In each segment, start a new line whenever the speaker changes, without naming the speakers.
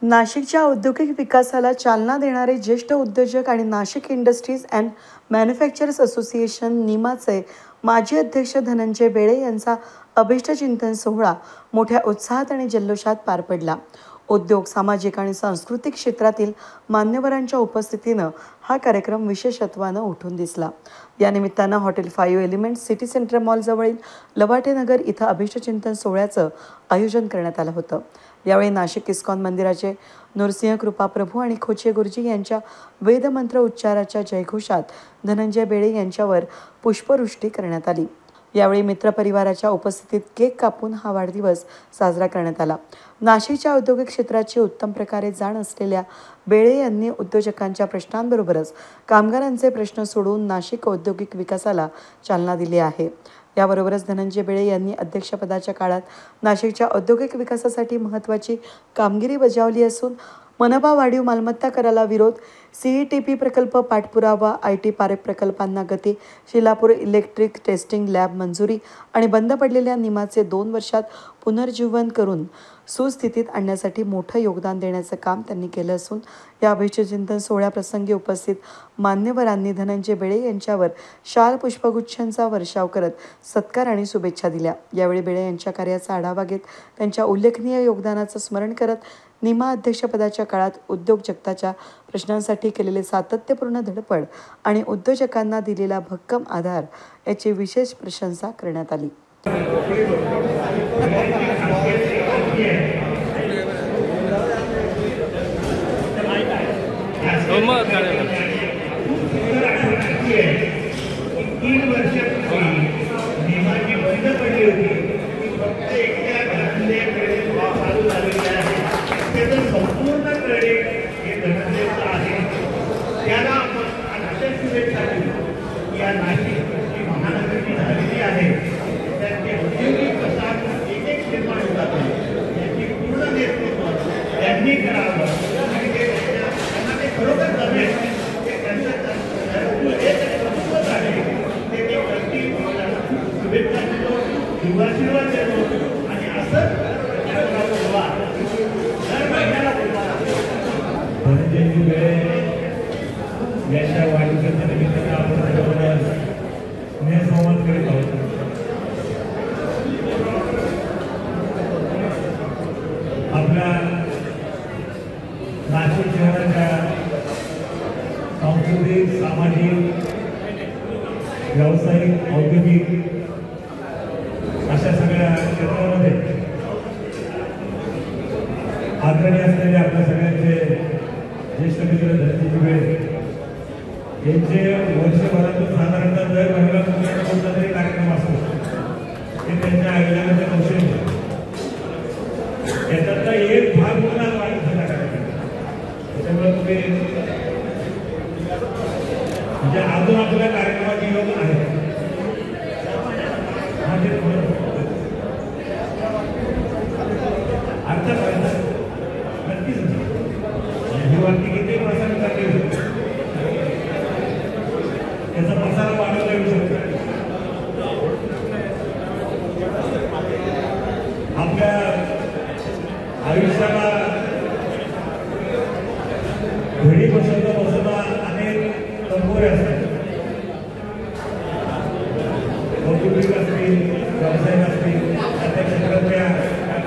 नाशिकच्या औद्योगिक विकासाला चालना देणारे ज्येष्ठ उद्योजक आणि Nashik industries and manufacturers association निमाचे माजी अध्यक्ष धनंजय बेळे यांचा अभिष्टचिंतन सोहळा मोठ्या उत्साहात आणि जल्लोषात पार पडला. उद्योग, सामाजिक आणि सांस्कृतिक क्षेत्रातील मान्यवरांच्या उपस्थितीनं हा कार्यक्रम विशेषत्वानं उठून दिसला. या निमित्तानं hotel 5 elements city centre मॉलजवळील Lavate नगर इथं अभिष्टचिंतन सोहळ्याचं आयोजन करण्यात आलं होतं. यावेळी नाशिक इस्कॉन मंदिराचे नृसिंह कृपा प्रभू आणि खोचे गुरुजी यांच्या वेदमंत्र उच्चाराच्या जयघोषात धनंजय बेळे यांच्यावर पुष्पवृष्टी करण्यात आली. यावेळी मित्रपरिवाराच्या उपस्थितीत केक कापून हा वाढदिवस साजरा करण्यात आला. नाशिकच्या औद्योगिक क्षेत्राची उत्तम प्रकारे जाण असलेल्या बेळे यांनी उद्योजकांच्या प्रश्नांबरोबरच कामगारांचे प्रश्न सोडवून नाशिक औद्योगिक विकासाला चालना दिली आहे. याबरोबरच धनंजय बेळे यांनी अध्यक्षपदाच्या काळात नाशिकच्या औद्योगिक विकासासाठी महत्त्वाची कामगिरी बजावली असून मनपा वाढीव मालमत्ता कराला विरोध, CETP प्रकल्प पाठपुरावा, IT पार्क प्रकल्पांना गती, शिलापूर इलेक्ट्रिक टेस्टिंग लॅब मंजुरी आणि बंद पडलेल्या निमाचे 2 वर्षात पुनर्जीवन करून सुस्थितीत आणण्यासाठी मोठं योगदान देण्याचं काम त्यांनी केलं असून या अभिष्टचिंतन सोहळ्याप्रसंगी उपस्थित मान्यवरांनी धनंजय बेळे यांच्यावर शाल पुष्पगुच्छांचा वर्षाव करत सत्कार आणि शुभेच्छा दिल्या. यावेळी बेळे यांच्या कार्याचा आढावा घेत त्यांच्या उल्लेखनीय योगदानाचं स्मरण करत निमा अध्यक्षपदाच्या काळात उद्योग जगताच्या प्रश्नांसाठी केलेले सातत्यपूर्ण धडपड आणि उद्योजकांना दिलेला भक्कम आधार याची विशेष प्रशंसा करण्यात आली.
संपूर्ण क्रेडिट हे धनंजयचं आहे. त्याला आपण अशा शुभेच्छा देऊ. या नाशिक महानगरी झालेली आहे त्याचे औद्योगिक प्रसार एक निर्माण होतात याची पूर्ण नेतृत्व त्यांनी करावं आणि त्यांना ते खरोखर जमेल ते त्यांचं आहे ते करतील. शुभेच्छा देतो, शुभाशीर्वाद देतो आणि असंच धनंजयजी बेळे यांच्या वाढदिवसाच्या निमित्ताने आपण सर्वजण स्नेहसंवाद करीत आहोत. आपल्या नाशिक शहराच्या सांस्कृतिक, सामाजिक, व्यावसायिक, औद्योगिक अशा सगळ्या क्षेत्रामध्ये आदरणीय असलेले आपल्या सगळ्यांचे ज्येष्ठ मित्र धनंजय बेळे यांचे वर्षभरातून साधारणतः दर महिन्याला कोणता तरी कार्यक्रम असतो. ते त्यांच्या आयोजनाचे कौशल्य याच्यातला एक भाग पूर्ण वाढीचा कार्यक्रम. त्याच्यामुळे तुम्ही म्हणजे अजून आपल्या कार्यक्रमाची योग आहे. अर्थात नक्कीच ही वाक्य किती प्रसार करते त्याचा प्रसार वाढवता येऊ शकतो. आपल्या आयुष्याला घडी बसवता अनेक कंगोरे असतात. औद्योगिक असतील, व्यावसायिक असतील, त्या क्षेत्रातल्या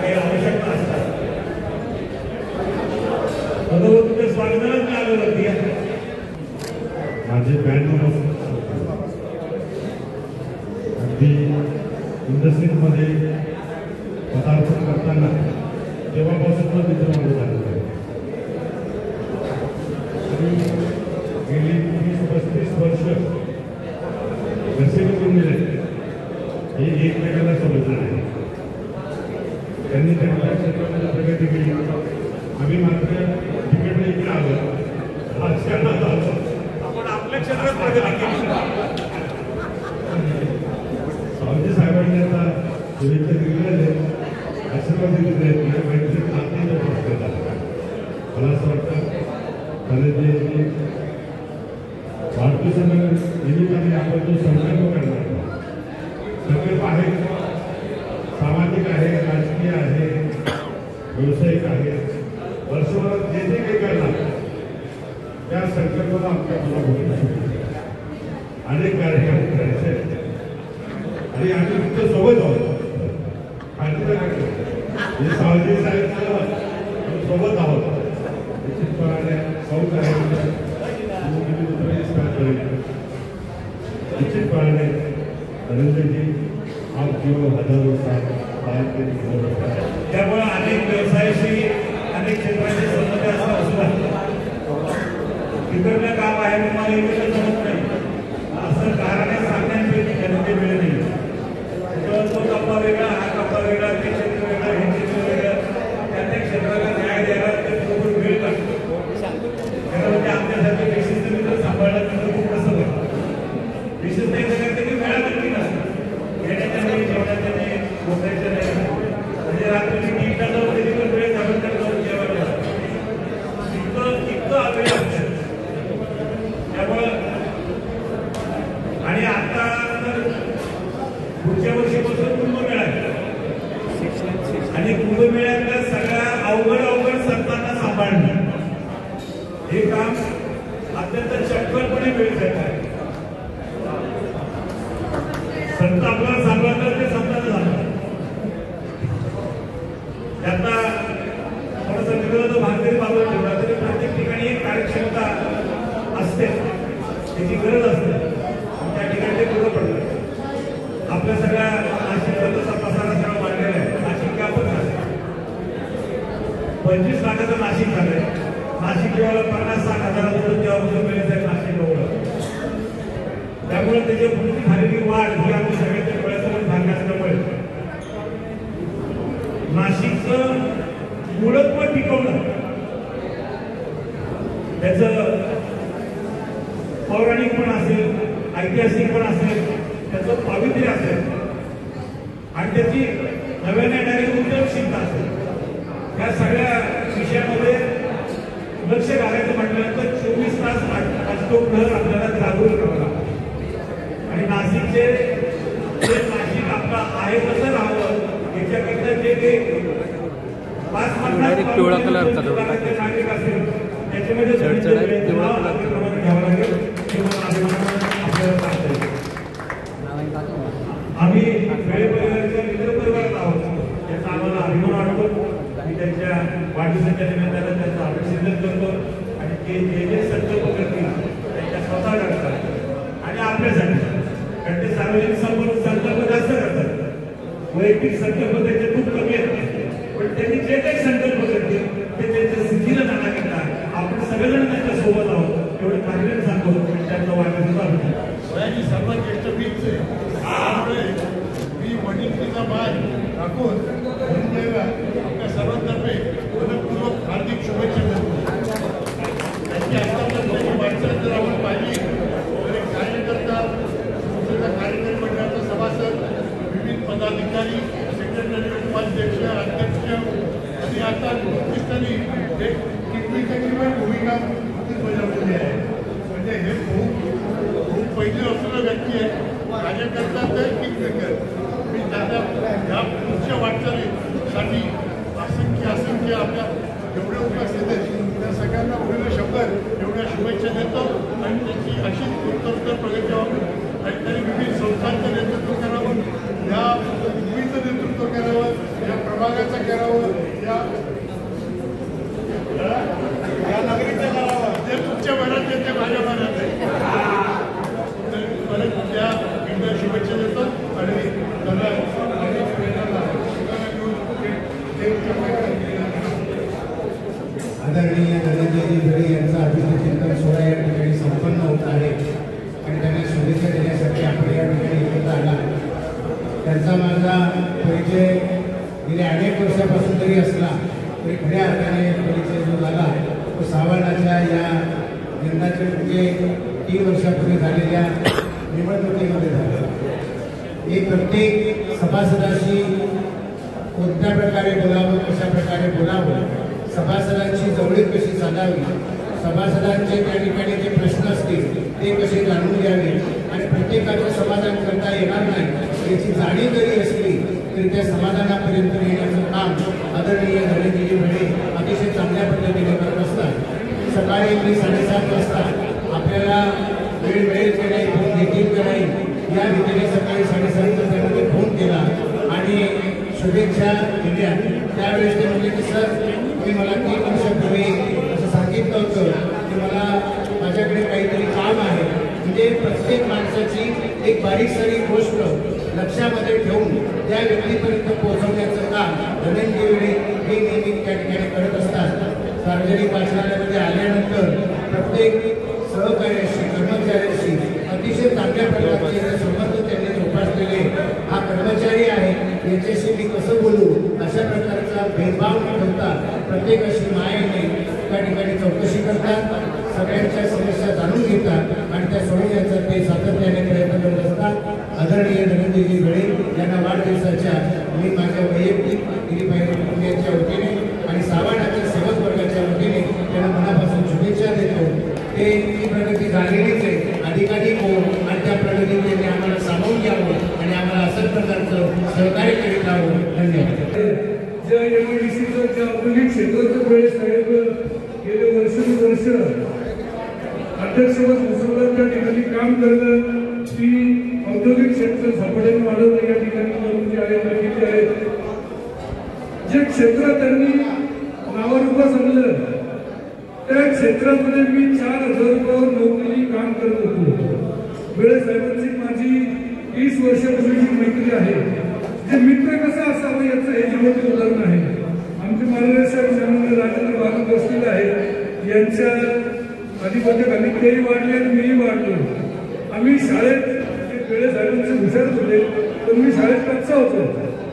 काही आवश्यकता असतात. तुमच्या स्वागताला आलेलं माझे बँड अगदी इंडस्ट्रीजमध्ये पदार्पण करताना तेव्हापासून मित्रमध्ये झालेलं आहे. आणि गेली 30-35 वर्ष कसे दिले हे एकमेकांना समजलं आहे. त्यांनी त्यांच्या क्षेत्रामध्ये प्रगती केली. आम्ही मात्र तिकडे इकडे आलो, राजकारणात आलो, आपण आपल्या क्षेत्रात प्रगती केली. स्वामी साहेबांनी आता शुभेच्छा दिलेल्या आहेत, आशीर्वाद दिलेले आहेत. माझ्या माहिती मला असं वाटतं धनंजयजी वाढदिवसानिमित्ताने आपण जो संकल्प करणार संकल्प आहे, सामाजिक आहे, राजकीय आहे, व्यावसायिक आहे, वर्षभर संकल्पना आमच्या अनेक कार्यक्रम करायचे आणि आम्ही तुमच्या सोबत आहोत. सावजी साहेब सोबत आहोत. निश्चितपणे निश्चितपणे नरेंद्रजी आप जीवन हजारो त्यामुळे अनेक व्यवसायाशी अनेक क्षेत्राशी संबंध असतात सुद्धा तिकडलं काम आहे तुम्हाला इकडलं जमत नाही असं कारण सांगण्याची जनते वेळ नाही. तो कप्पा वेगळा, हा कप्पा वेगळा, ते क्षेत्र वेगळं, हे क्षेत्र वेगळं, त्या क्षेत्राला न्याय द्यायला ते बरोबर वेळ लागतो. म्हणजे आमच्यासाठी विशिष्ट मित्र सांभाळला तर खूप कसं होतं. विशिष्ट एक जगात त्यांनी वेळा नक्की नसतं घेण्याच्या नाही, जेवणाच्या नाही, बोलायच्या नाही. म्हणजे रात्रीची टीमला जाऊन त्याची पण वेळ घालून जाऊन जेवायला इतकं वेळ असतं. त्यामुळं आणि आता पुढच्या वर्षीपासून कुंभमेळा आहे आणि कुंभमेळ्यातल्या सगळ्या अवघड संतांना सांभाळणं हे काम अत्यंत चक्करपणे मिळत आहे. संत आपल्याला सांभाळतात ते संतांना सांभाळतात. त्यांना थोडंसं विरोध भागीदारी बाजूला ठेवला तरी प्रत्येक ठिकाणी एक कार्यक्षमता असते, त्याची गरज असते. त्या ठिकाणी ते पुढं पडलं. आपल्या सगळ्या नाशिकचा तसा पसारा सगळा मांडलेला आहे. नाशिक का पण 25 लाखाचं नाशिक झालंय. नाशिक जेव्हा 50-60,000 जेव्हा मिळत आहे नाशिक एवढं. त्यामुळे त्याची पुढची झालेली वाढ ही आम्ही सगळ्यांच्या डोळ्यासमोर झाली असल्यामुळे नाशिकचं मूळत्व टिकवणं त्याचं पौराणिक पण असेल, ऐतिहासिक पण असेल, त्याचं पावित्र्य असेल आणि त्याची नव्याने येणारी उद्योगशीलता असेल, या सगळ्या विषयामध्ये लक्ष घालायचं म्हटल्यानंतर 24 तास अष्टोपहर आपल्याला जागरूक करावं लागतं. आणि नाशिकचे नाशिक आपला आहे कसं राहावं याच्याकरता जे काही 5-50
पिवळा कलरचा
नागरिक असेल त्याच्यामध्ये घ्यावं लागेल आपल्याला सांगता. आम्ही वेळेपर्यंतच्या मित्रपरिवारात आहोत, त्याचा आम्हाला अभिमान वाटतो. मी त्यांच्या वाढदिवसाच्या निमित्तानं त्यांचं अभिषेक करतो आणि ते जे जे संकल्प करतील त्यांच्या स्वतः करतात आणि आपल्यासाठी, कारण ते सार्वजनिक संकल्प जास्त करतात. वैयक्तिक संकल्प त्याचे खूप कमी आहेत, पण त्यांनी जे काही संकल्प करतील ते त्यांच्या सिद्धीला जाण्याकरता आपण सगळेजण त्यांच्या सोबत आहोत एवढं कार्यक्रम सांगतो. त्यांचा वाढदिवस
वयाची सर्वात ज्येष्ठ मीच आहे. त्यामुळे मी वडीलकीचा मान राखून आपल्या सर्वांतर्फे मनपूर्वक हार्दिक शुभेच्छा देतो. त्यांची आतापर्यंतची वाटचाल जर आपण पाहिली तर एक कार्यकर्ता, संस्थेचा कार्यकारी मंडळाचा सभासद, विविध पदाधिकारी, सेक्रेटरी, उपाध्यक्ष, अध्यक्ष आणि आता नुकतीच एक किटवीची भूमिका बजावलेली आहे. म्हणजे हे खूप पहिली असलेला व्यक्ती आहे. कार्यकर्ता तर किंगमेकर. मी त्यांना या पुढच्या वाटचालीसाठी असंख्य आपल्या जेवढे उपस्थित आहेत त्या सगळ्यांना पुढील 100 एवढ्या शुभेच्छा देतो आणि त्याची अशीच उत्तरोत्तर प्रगती व्हावी आणि त्यांनी विविध संस्थांचं नेतृत्व करावं, या भूमीचं नेतृत्व करावं, या प्रभागाचं करावं, या नागरिकचं करावं. जे तुमच्या मनात आहे ते माझ्या मनात आहे. परत त्या एकदा शुभेच्छा देतो आणि त्याला
आदरणीय नरेंद्रजी भिडे यांचा अभिनंदन सोहळा या ठिकाणी संपन्न होत आहे आणि त्यांना शुभेच्छा देण्यासाठी आपण या ठिकाणी एकत्र आला. त्यांचा माझा परिचय गेल्या अनेक वर्षापासून जरी असला तरी खऱ्या अर्थाने परिचय जो झाला तो सावरणाच्या या यंदाचे म्हणजे 3 वर्षापूर्वी झालेल्या निवडणुकीमध्ये झाला. एक प्रत्येक सभासदाशी कोणत्या प्रकारे बोलावं, कशा प्रकारे बोलावं, सभासदांची जवळीक कशी साधावी, सभासदांचे त्या ठिकाणी जे प्रश्न असतील ते कसे जाणून घ्यावे आणि प्रत्येकाचं समाधान करता येणार नाही याची जाणीव जरी असली तरी त्या समाधानापर्यंत येण्याचं काम आदरणीय नरेंद्रजी भिडे अतिशय चांगल्या पद्धतीने करत असतात. सकाळी मी 7:30 वाजता आपल्याला वेळ मिळेल की नाही, फोन घेतील की नाही या भीतीने सकाळी 7:30 त्यांना मी फोन केला आणि शुभेच्छा दिल्या. त्यावेळेस ते म्हणजे की सर मी मला 3 वर्षापूर्वी असं सांगितलं होतं की मला माझ्याकडे काहीतरी काम आहे. म्हणजे प्रत्येक माणसाची एक बारीक सारीक गोष्ट लक्षामध्ये ठेवून त्या व्यक्तीपर्यंत पोहोचवण्याचं काम धनंजय वेळे हे नेहमी त्या ठिकाणी करत असतात. सार्वजनिक वाचनालयामध्ये आल्यानंतर प्रत्येक सहकार्याशी कर्मचाऱ्याशी अतिशय चांगल्या प्रकारचे संबंध त्यांनी जोपासलेले हा कर्मचारी आहे. याच्याशी मी कसं बोलू अशा प्रकारचा भेदभाव न ठेवता प्रत्येकाशी मायेने त्या ठिकाणी चौकशी करतात, सगळ्यांच्या समस्या जाणून घेतात आणि त्या सोडवण्याचा ते सातत्याने प्रयत्न करत असतात. आदरणीय धनंजयजी वेळे यांना वाढदिवसाच्या मी माझ्या वैयक्तिक दिलीपाई कुटुंबियांच्या वतीने आणि सावाडाच्या सेवक वर्गाच्या वतीने त्यांना मनापासून शुभेच्छा देतो. ते ती प्रगती झालेलीच आहे, अधिकाधिक हो आणि त्या प्रगतीत त्यांनी आम्हाला सामावून घ्यावं आणि आम्हाला असं प्रकारचं सहकार्य करीत राहावं. धन्यवाद.
ज्या एमआयडीसीचं ज्या औद्योगिक क्षेत्राचं वेळेस साहेब गेले वर्ष अध्यक्षपद भूषवलं त्या ठिकाणी काम करणं, ती औद्योगिक क्षेत्र झपाट्याने वाढवणं या ठिकाणी करून जे आहेत गरजेचे आहेत. जे क्षेत्र त्यांनी नावारूपास आणलं त्या क्षेत्रामध्ये मी 4,000 रुपयावर नोकरी काम करत होतो. वेळे साहेबांची माझी 20 वर्षापूर्वीची मैत्री आहे. जे मित्र कसं असावं याचं हे मोठे उदाहरण आहे. आमचे मार्गदर्शक राजेंद्र बाबू बसलेले आहेत, यांच्या अधिपत्याखाली तेही वाढले आणि मीही वाढलो. आम्ही शाळेत वेळे साहेबांचे हुशार होते पण मी शाळेत कच्चा होतो,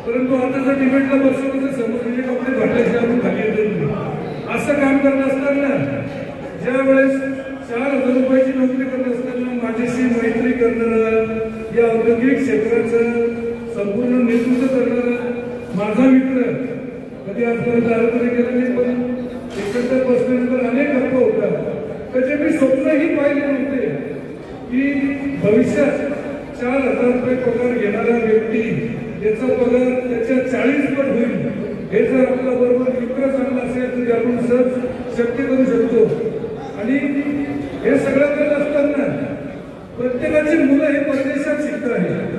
परंतु आता जर डिबेटला बसवलं तर समोर कपडे घातल्याशिवाय आपण खाली येत नाही. असं काम करत असताना ज्या वेळेस 4,000 रुपयाची नोकरी करत असताना माझ्याशी मैत्री करणारा, या औद्योगिक क्षेत्राचं संपूर्ण नेतृत्व करणारा माझा मित्र, कधी आजपर्यंत आरोग्य केलं नाही पण एकत्र बसल्यानंतर अनेक गप्पा होतात. त्याचे मी स्वप्नही पाहिले नव्हते की भविष्यात 4,000 रुपये पगार घेणारा व्यक्ती याचा पगार त्याच्या 40 पट होईल. हे जर आपला बरोबर मित्र चांगला असेल तर आपण सहज शक्य करू शकतो. आणि हे सगळं करत असताना प्रत्येकाची मुलं हे परदेशात शिकत आहेत.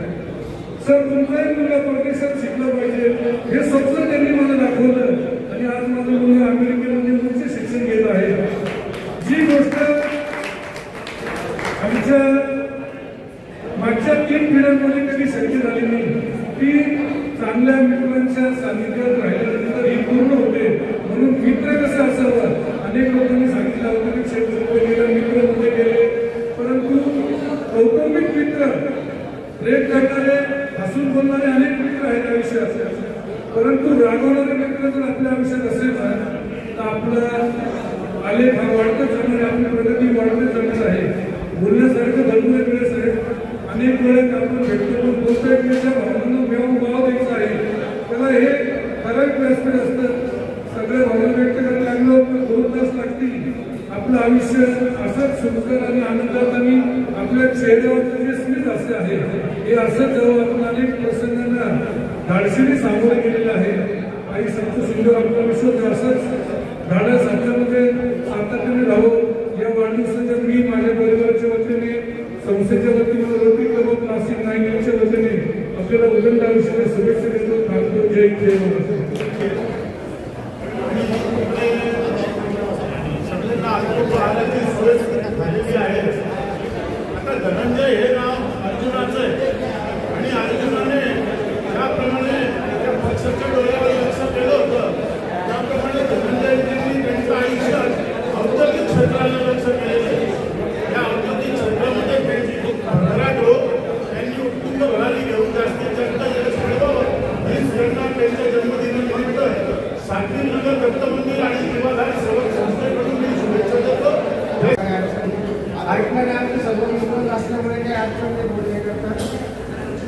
सर तुमचाही मुलगा परदेशात शिकला पाहिजे हे स्वप्न त्यांनी मला दाखवलं आणि आज माझा मुलगा अमेरिकेमध्ये उच्च शिक्षण घेत आहे. जी गोष्ट आमच्या मागच्या 3 पिढ्यांमध्ये कधी शक्य झाली नाही ती चांगल्या मित्रांच्या सानिध्यात राहिल्यानंतर ही पूर्ण होते. म्हणून मित्र कसं असावं अनेक लोकांनी सांगितलं होतं की क्षेत्र गेले मित्र मध्ये गेले, परंतु कौटुंबिक मित्र प्रेम करणारे हसून बोलणारे अनेक मित्र आहेत आयुष्यात. परंतु रागवणारे मित्र जर आपल्या आयुष्यात असेल ना तर आपला आलेख हा वाढतच जाणार आहे, आपली प्रगती वाढतच जाणार आहे. बोलण्यासारखं भरपूर वेळेस आहे. अनेक वेळेस आपण भेटतो पण बोलतो एकमेकांच्या भावनांना वाव द्यायचा आहे. त्याला हे ठराविक व्यासपीठ असतं. सगळे भावना व्यक्त करायला लागलो तर 2 तास लागतील. आपलं आयुष्य असंच सुखकर आणि आनंदात आणि आपल्या चेहऱ्यावरचं जे स्मित असे आहे हे असंच जेव्हा आपण अनेक प्रसंगांना धाडसीने सामोरे गेलेलं आहे. आई संत सुंदर आपला विश्वास असंच धाडस आपल्यामध्ये सातत्याने राहावं. या वाढदिवसाच्या मी माझ्या परिवाराच्या वतीने संस्थेच्या वतीने रोटरी क्लब नाशिक 9च्या वतीने आपल्याला उदंड आयुष्याला शुभेच्छा देतो. थांबतो. जय जय
आता धनंजय हे नाव अर्जुनाचं आहे आणि अर्जुनाने ज्याप्रमाणे त्या पक्षाच्या डोळ्यावर लक्ष केलं होतं त्याप्रमाणे धनंजयजींनी त्यांचं आयुष्य औद्योगिक क्षेत्राला लक्ष केलेलं आहे. या औद्योगिक क्षेत्रामध्ये त्यांची भराटो त्यांनी उत्तुंग भरारी घेऊन जास्तीत जास्त यश मिळवावं ही प्रेरणा त्यांच्या जन्मदिनानिमित्त साकीर नगर दत्त मंदिर आणि सेवाधार सेवक संस्थेकडून मी शुभेच्छा देतो.
ऐकणारे सर्व मित्र असल्यामुळे काही अडचण नाही बोलण्याकरता.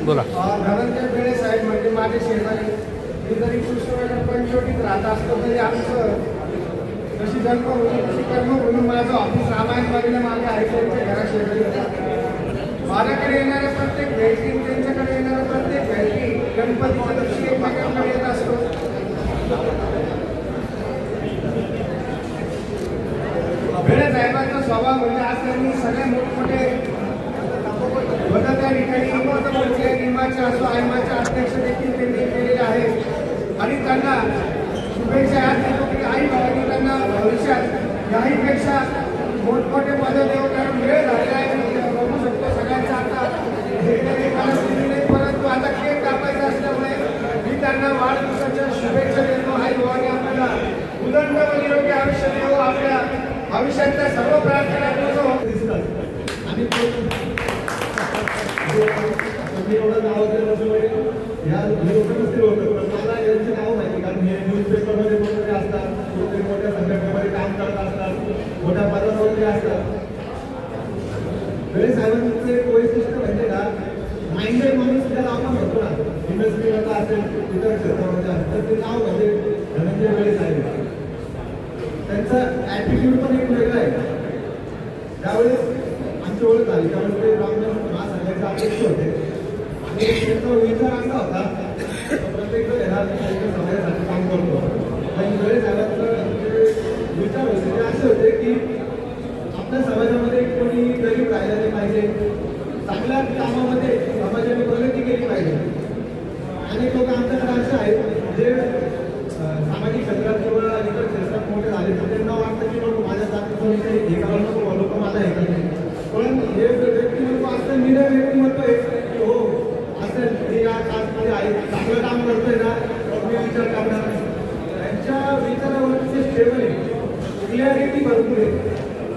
बोला.
धनंजय वेळे साहेब म्हणजे माझे शेजारी. मी जरी कृष्णवेला पंचवटीत राहत असतो तरी आमचं जशी जन्मभूमी तशी कर्मभूमी माझं ऑफिस रामायणवाडीला माझ्या आईच्या घरा शेजारी होतं. माझ्याकडे येणाऱ्या प्रत्येक भेटी त्यांच्याकडे येणाऱ्या प्रत्येक भेटी गणपतीच्या दिवशी एकमेकांकडे येत असतो. वेळे साहेबांचा स्वभाव म्हणजे आज त्यांनी सगळे मोठमोठे होता त्या ठिकाणी मोठमोठे निमाचे असो आयमाचे अध्यक्ष देखील त्यांनी केलेले आहे आणि त्यांना शुभेच्छा याच देतो की आई बाबांनी त्यांना भविष्यात याहीपेक्षा मोठमोठे पदं देऊ. कारण वेळ झालेला आहे मी बघू शकतो सगळ्यांचा आता नाही, परंतु आता केक कापायचा असल्यामुळे मी त्यांना वाढदिवसाच्या शुभेच्छा देतो. आई बाबांनी आपल्याला उदंड व निरोगी आयुष्य देऊ, आपल्या भविष्यातल्या सर्व प्रार्थना करतो.
आणि एवढं नाव केल्याशिवाय या लोकांमध्ये होतं पण मला यांचे नाव माहिती कारण हे न्यूजपेपरमध्ये मोठे असतात, मोठ्या संघटनेमध्ये काम करत असतात, मोठ्या पदावरती असतात. वेळे साहेबांचं एक वैशिष्ट्य म्हणजे का माइंडेड माणूस त्याला आपण म्हणतो ना, इंडस्ट्रीमध्ये असेल इतर क्षेत्रामध्ये असेल तर ते नाव म्हणजे धनंजय वेळे साहेब. त्यांचा ॲटिट्यूड पण एक वेगळा आहे. त्यावेळेस आमची ओळख झाली त्यावेळेस ते ब्राह्मण महासंघाचे अध्यक्ष होते आणि त्यांचा विचार असा होता प्रत्येक समाजासाठी काम करतो. आणि वेळे साहेबांचा विचार होते ते असे होते की आपल्या समाजामध्ये कोणी गरीब राहिला नाही पाहिजे, चांगल्या कामामध्ये समाजाने प्रगती केली पाहिजे. अनेक लोक आमच्याकडे असे आहेत जे सामाजिक क्षेत्रात किंवा इतर क्षेत्रात मोठे झाले तर त्यांना वाटतं की लोक माझ्या जातीचा विषय हे करायला नको, लोक मला हे करते. पण हे व्यक्तिमत्व असं निरय व्यक्तिमत्व आहे की हो असेल हे या कास्टमध्ये आहे, चांगलं काम करतोय ना मग मी विचार करणार. त्यांच्या विचारावरती स्टेबल आहे, क्लिअरिटी भरपूर आहे.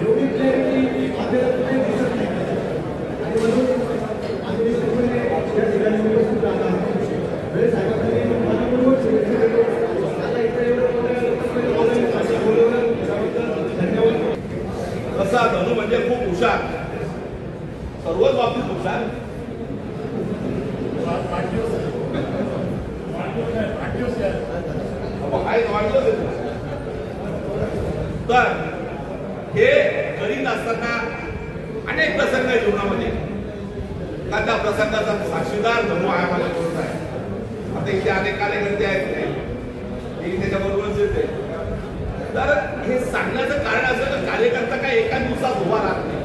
एवढी क्लिअरिटी आपल्याला कुठे दिसत नाही आणि म्हणून आम्ही सगळे या ठिकाणी उपस्थित राहतात. वेळ साहेबांनी मनपूर्वक शुभेच्छा देतो. आता इथे एवढं धन्यवाद.
कसा धनु म्हणजे खूप हुशार, सर्वच बाबतीत हुशार. तर हे करीत असताना अनेक प्रसंग आहे जीवनामध्ये का त्या प्रसंगाचा साक्षीदार धनु आहे मला बोलत आहे. आता इथे अनेक कार्यकर्ते आहेत ते त्याच्याबरोबरच येते. तर हे सांगण्याचं कारण असं की कार्यकर्ता काय एका दिवसात उभा राहत नाही.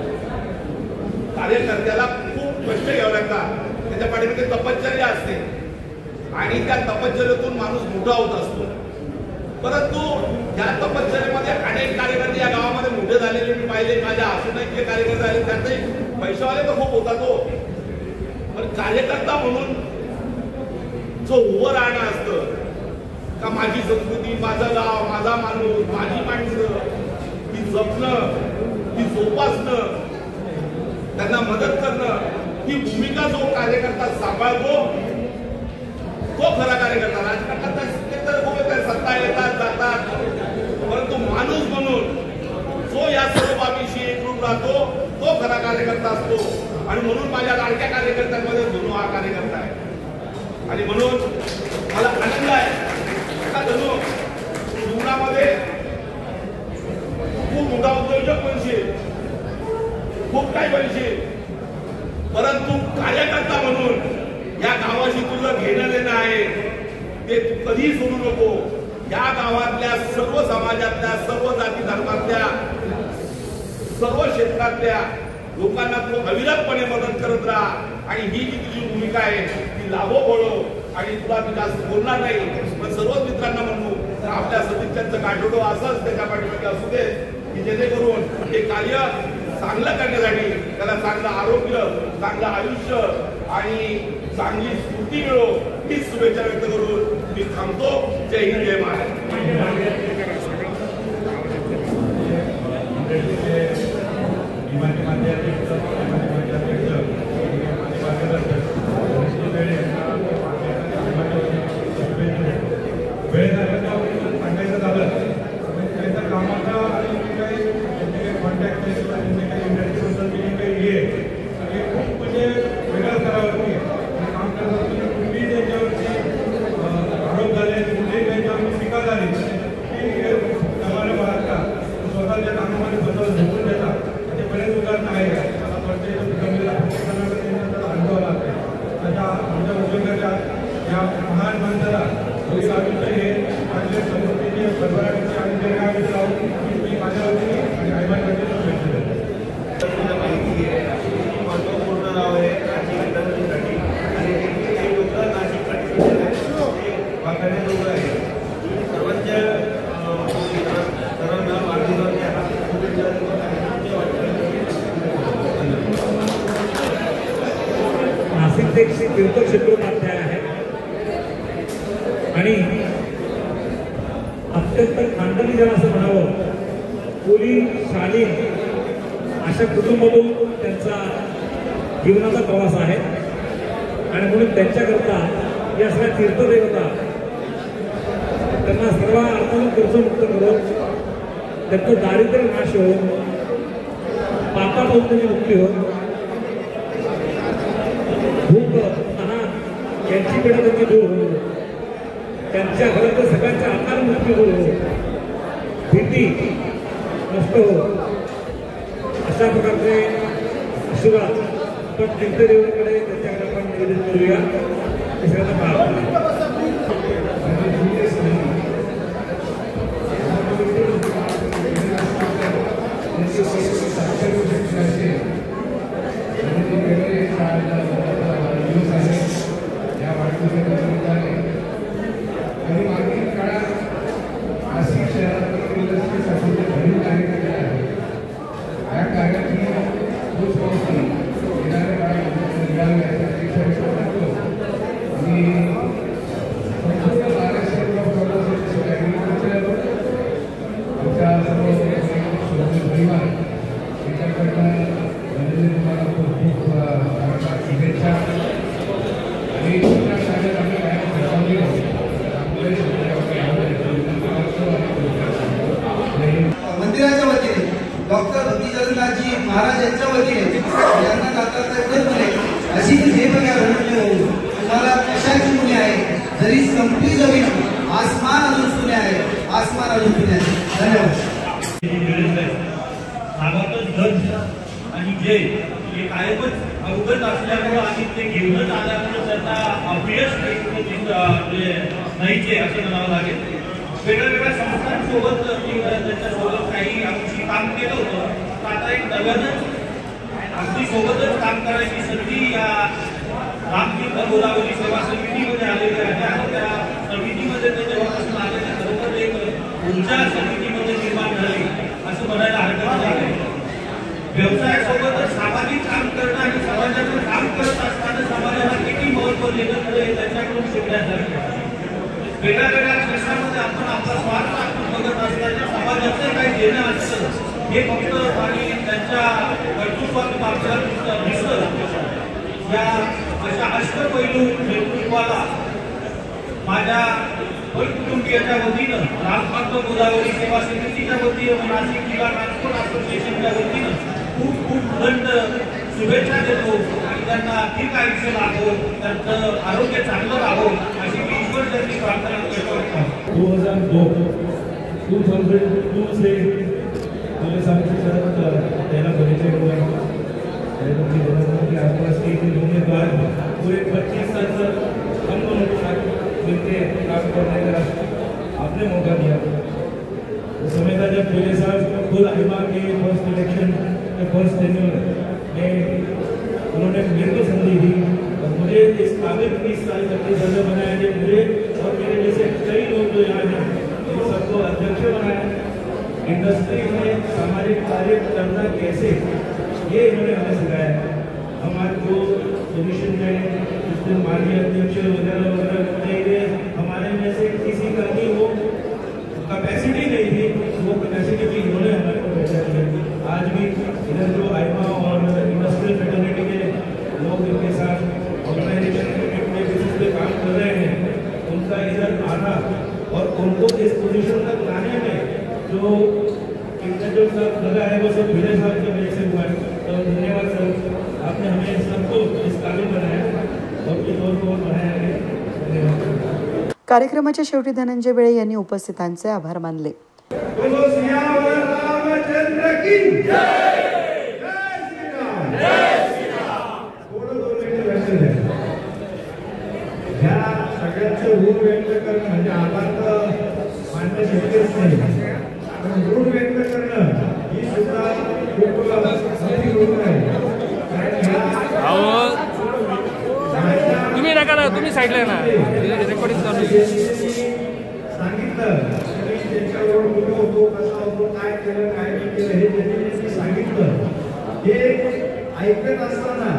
कार्यकर्त्याला खूप कष्ट घ्यावं लागतात, त्याच्या पाठीमध्ये तपश्चर्या असते आणि त्या तपश्चर्येतून माणूस मोठा होत असतो. परंतु या तपश्चर्येमध्ये अनेक कार्यकर्ते या गावामध्ये मोठे झालेले मी पाहिले. माझ्या असूनही जे कार्यकर्ते आले त्यातही पैशावाले तर खूप होता तो, पण कार्यकर्ता म्हणून जो उभं राहणं असतं का माझी संस्कृती, माझं गाव, माझा माणूस, माझी माणसं ही जपणं, ही जोपासणं, त्यांना मदत करणं, ही भूमिका जो कार्यकर्ता सांभाळतो तो खरा कार्यकर्ता. राजकारणात सत्ता येतात जातात, परंतु माणूस म्हणून जो या सर्व बाबीशी एकरूप राहतो तो खरा कार्यकर्ता असतो. आणि म्हणून माझ्या लाडक्या कार्यकर्त्यांमध्ये धनु हा कार्यकर्ता आहे. आणि म्हणून मला आनंद आहे का धनु जीवनामध्ये खूप मोठा उद्योजक बनशील, खूप काही बनशील, परंतु कार्यकर्ता म्हणून या गावाशी तुझं घेणं देणं आहे ते तू कधीही सोडू नको. या गावातल्या सर्व समाजातल्या, सर्व जाती धर्मातल्या, सर्व क्षेत्रातल्या लोकांना तू अविरतपणे मदत करत राहा. आणि ही जी तुझी भूमिका आहे ती लाभो बोलो. आणि तुला मी जास्त बोलणार नाही, पण सर्वच मित्रांना म्हणू आपल्या सदिच्छांचं गाठोडं असंच त्याच्या पाठीमागे असू दे की जेणेकरून हे कार्य चांगलं करण्यासाठी त्याला चांगलं आरोग्य, चांगलं आयुष्य आणि चांगली स्फूर्ती मिळो हीच शुभेच्छा व्यक्त करून मी थांबतो. जय हिंद, जय महाराष्ट्र.
सांगायचं झालं त्यांच्या कामाचा काही कॉन्टॅक्ट काही इंडस्ट्रीबद्दल काही हे खूप म्हणजे वेगळ्या स्तरावरती काम करत असताना कुठेही त्यांच्यावरती आरोप झाले, कुठेही त्यांच्यावरती टीका झाली की एक तीर्थक्षेत्र उपाध्याय आहे आणि अत्यंत खानदानी जन असं म्हणावं, कुलीन शालीन अशा कुटुंबातून त्यांचा जीवनाचा प्रवास आहे आणि म्हणून त्यांच्याकरता या सगळ्या तीर्थदेवता त्यांना सर्व अर्थानं कर्जमुक्त करून त्यांचं दारिद्र्य नाश हो, पापापासून त्यांची मुक्ती हो, भूक तहान यांची पीडा त्यांची दूर हो, त्यांच्या घरातल्या सगळ्यांच्या आकार मुक्ती हो, भीती नष्ट हो, अशा प्रकारचे आशीर्वाद आपण तीर्थदेवाकडे त्यांच्याकडे आपण निवेदन करूया. सगळ्यांना पाहतो
या वाढदिवसाच्या आणि मागील काळात नाशिक शहरातील भरीव कार्य केले आहे. या कार्याची खूप संस्था येणाऱ्या काळात याचा अपेक्षा व्यक्त करतो आणि संपूर्ण महाराष्ट्र आमच्या सर्व परिवार त्याच्याकडनं तुम्हाला खूप खूप शुभेच्छा आणि
मंदिराच्या वतीने डॉक्टर भक्ती जगन्नाथजी महाराज यांच्या वतीने यांना दाता अशी हे बघा घडवली होऊ तुम्हाला कशाची मुली आहे, जरी संपली जमीन आसमान अजून सुने आहे, आसमान अजून सुने आहे. धन्यवाद.
आणि जे कायमच अवगत असल्यामुळं आणि ते घेऊनच आल्यामुळे त्यांना अपयश नाहीचे असे म्हणावं लागेल. वेगवेगळ्या संस्थांसोबत त्यांच्यासोबत काही आमची काम केलं होतं. आता एक नव्यानंच अगदी सोबतच काम करायची संधी या रामतीर्थ गोदावरी सेवा समितीमध्ये आलेली आहे आणि त्या समितीमध्ये ते जेव्हापासून आलेले खरोखर एक ऊर्जा समितीमध्ये निर्माण झाली असं म्हणायला हरकत नाही. व्यवसायासोबतच सामाजिक काम करणं आणि समाजाचं काम करत असताना समाजाला किती महत्व देणं हे त्यांच्याकडून शिकण्यासारखं. वेगळ्या वेगळ्या क्षेत्रामध्ये आपण आपला स्वार्थ आपण बघत असताना समाजाचं काही देणं असतं हे फक्त आणि त्यांच्या कर्तृत्वातून आपल्याला दिसतं. या अशा अष्टपैलू नेतृत्वाला माझ्या कुटुंबियाच्या वतीनं रामतीर्थ गोदावरी सेवा समितीच्या वतीनं नाशिक जिल्हा ट्रान्सपोर्ट असोसिएशनच्या वतीनं खूप खूप दंड शुभेच्छा देतो आणि त्यांना ठीक आयुष्य लाभो, त्यांचं आरोग्य चांगलं राहो अशी मी ईश्वरचरणी प्रार्थना करतो.
2002 से मेरे साथ पहला परिचय हुआ के आसपास के होने के बाद पूरे 25 साल तक हम दोनों के साथ मिलकर काम करने का आपने मौका दिया. उस समय था जब मेरे साथ खुद आइमा के फर्स्ट इलेक्शन के फर्स्ट टेन्योर में उन्होंने मेरे को संधि दी और मुझे इस काबिल 30 साल तक की सजा बनाया कि मुझे और मेरे जैसे कई लोग जो यहाँ हैं इन सबको अध्यक्ष बनाया. इंडस्ट्री में सामाजिक कार्य करना कैसे ये इन्होंने हमें सिखाया. हम आज जो पोजिशन में उस दिन माननीय अध्यक्ष वगैरह वगैरह हमारे में से किसी का भी वो कैपेसिटी नहीं थी, वो कैपेसिटी भी इन्होंने हमारे को बैठा दी. आज भी इधर जो आइमा और इंडस्ट्रियल फेटर्निटी के लोग इनके साथ ऑर्गेनाइजेशन के बेसिस पे काम कर रहे हैं, उनका इधर आना और उनको इस पोजीशन तक लाने में जो इनका जो सब लगा है वो सब विजय साहब की वजह से हुआ है. तो धन्यवाद सर, आपने हमें सबको इस काबिल बनाया और इस और को बनाया है. धन्यवाद.
कार्यक्रमाच्या शेवटी धनंजय बेळे यांनी उपस्थितांचे आभार मानले.
ह्या सगळ्यांचं ऋण व्यक्त करणं म्हणजे आभार तर मानणं शक्यच नाही, पण ऋण व्यक्त करणं ही सुद्धा खूप मोठी गोष्ट आहे.
तुम्ही नका ना, तुम्ही साईडला ना, रेकॉर्डिंग चालू
सांगितलं त्याच्यावर कुठं होतो, कसा होतो, काय केलं काय नाही केलं हे त्यांनी सांगितलं. हे ऐकत असताना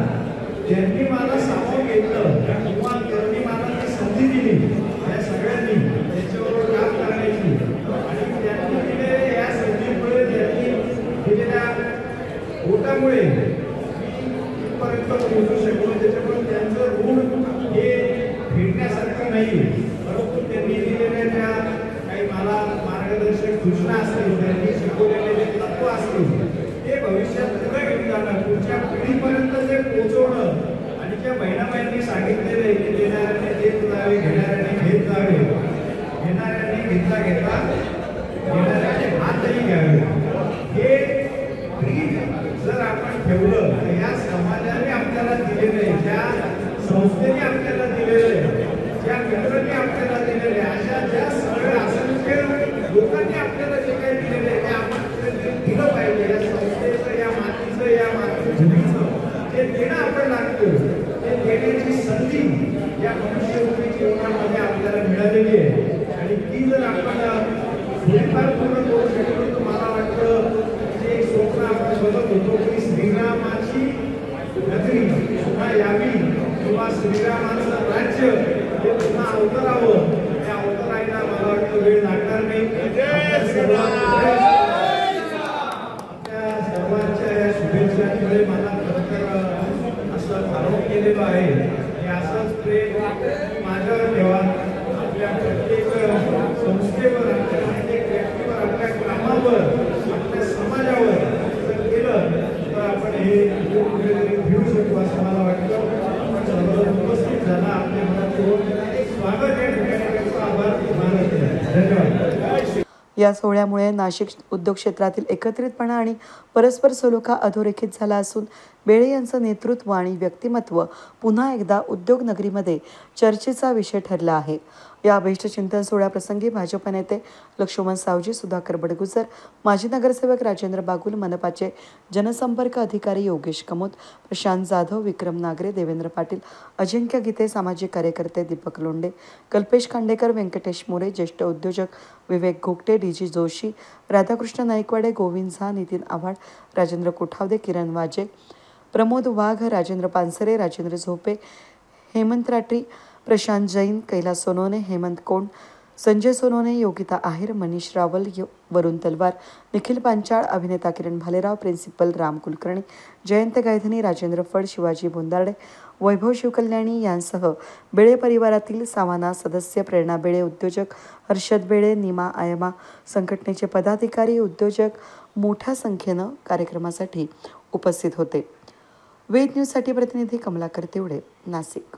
ज्यांनी मला सामावून घेतलं किंवा त्यांनी मला ती संधी दिली या सगळ्यांनी त्याच्याबरोबर काम करण्याची आणि त्यांनी दिलेल्या या संधीमुळे त्यांनी दिलेल्या ओटामुळे पर्यंत पोहोचू शकलो. त्याच्यामुळे त्यांचं ऋण हे फेडण्यासारखं नाही, परंतु त्यांनी दिलेल्या त्या काही मला मार्गदर्शक सूचना असतील, त्यांनी शिकवलेले जे तत्व असतील ते भविष्यात पुढे घेऊन जाणं, पुढच्या पिढीपर्यंत ते पोहोचवणं आणि ज्या बहिणाबाईंनी सांगितलेले की देणाऱ्याने देत जावे, घेणाऱ्याने घेत जावे, घेणाऱ्याने घेतला घेता घेणाऱ्याने हातही घ्यावे, हे जर आपण ठेवलं तर या समाजाने आपल्याला दिलेलं आहे, ज्या संस्थेने आपल्याला दिलेलं आहे, ज्या मित्रांनी आपल्याला दिलेलं आहे, अशा ज्या सगळ्या असंख्य लोकांनी आपल्याला जे काही दिलेलं आहे ते आपण दिलं पाहिजे. या संस्थेचं, या मातीचं, या मातृभूमीचं जे देणं आपण लागतो ते देण्याची संधी या मनुष्यरूपी जीवनामध्ये आपल्याला मिळालेली आहे आणि ती जर आपण थोडीफार पूर्ण करू शकलो तर मला वाटतं जे स्वप्न आपण बघत होतो की श्रीरामाची नगरी पुन्हा यावी किंवा श्रीरामाचं राज्य हे पुन्हा अवतरावं, त्या अवतरायला मला वाटतं वेळ लागणार नाही. आपल्या सर्वांच्या या शुभेच्छांमुळे मला खरंतर असं आरोप केलेलं आहे की असंच प्रेम माझ्यावर ठेवा, आपल्या प्रत्येक संस्थेवर, आपल्या प्रत्येक व्यक्तीवर, आपल्या कामावर, आपल्या समाजावर जर केलं तर आपण हे कुठेतरी घेऊ शकतो असं मला वाटतं. आपण सर्व उपस्थित झाला, आपल्या मनात स्वागत या ठिकाणी आभार मानत आहे. धन्यवाद.
या सोहळ्यामुळे नाशिक उद्योग क्षेत्रातील एकत्रितपणा आणि परस्पर सलोखा अधोरेखित झाला असून बेळे यांचं नेतृत्व आणि व्यक्तिमत्व पुन्हा एकदा उद्योग नगरीमध्ये चर्चेचा विषय ठरला आहे. या अभीष्ट चिंतन सोहळ्याप्रसंगी भाजप नेते लक्ष्मण सावजी, सुधाकर बडगुजर, माजी नगरसेवक राजेंद्र बागुल, मनपाचे जनसंपर्क अधिकारी योगेश कमोत, प्रशांत जाधव, विक्रम नागरे, देवेंद्र पाटील, अजिंक्य गीते, सामाजिक कार्यकर्ते दीपक लोंढे, कल्पेश खांडेकर, व्यंकटेश मोरे, ज्येष्ठ उद्योजक विवेक घोगटे, डीजी जोशी, राधाकृष्ण नाईकवाडे, गोविंद झा, नितीन आव्हाड, राजेंद्र कोठावदे, किरण वाजे, प्रमोद वाघ, राजेंद्र पानसरे, राजेंद्र झोपे, हेमंत राठी, प्रशांत जैन, कैलास सोनोने, हेमंत कोंड, संजय सोनोने, योगिता आहेर, मनीष रावल, वरुण तलवार, निखिल पांचाळ, अभिनेता किरण भालेराव, प्रिन्सिपल राम कुलकर्णी, जयंत गायधनी, राजेंद्र फड, शिवाजी बोंदार्डे, वैभव शिवकल्याणी यांसह बेळे परिवारातील सावाना सदस्य, प्रेरणा बेळे, उद्योजक हर्षद बेळे, नीमा आयमा संघटनेचे पदाधिकारी, उद्योजक मोठ्या संख्येनं कार्यक्रमासाठी उपस्थित होते. वेद न्यूजसाठी प्रतिनिधी कमलाकर तेवढे, नाशिक.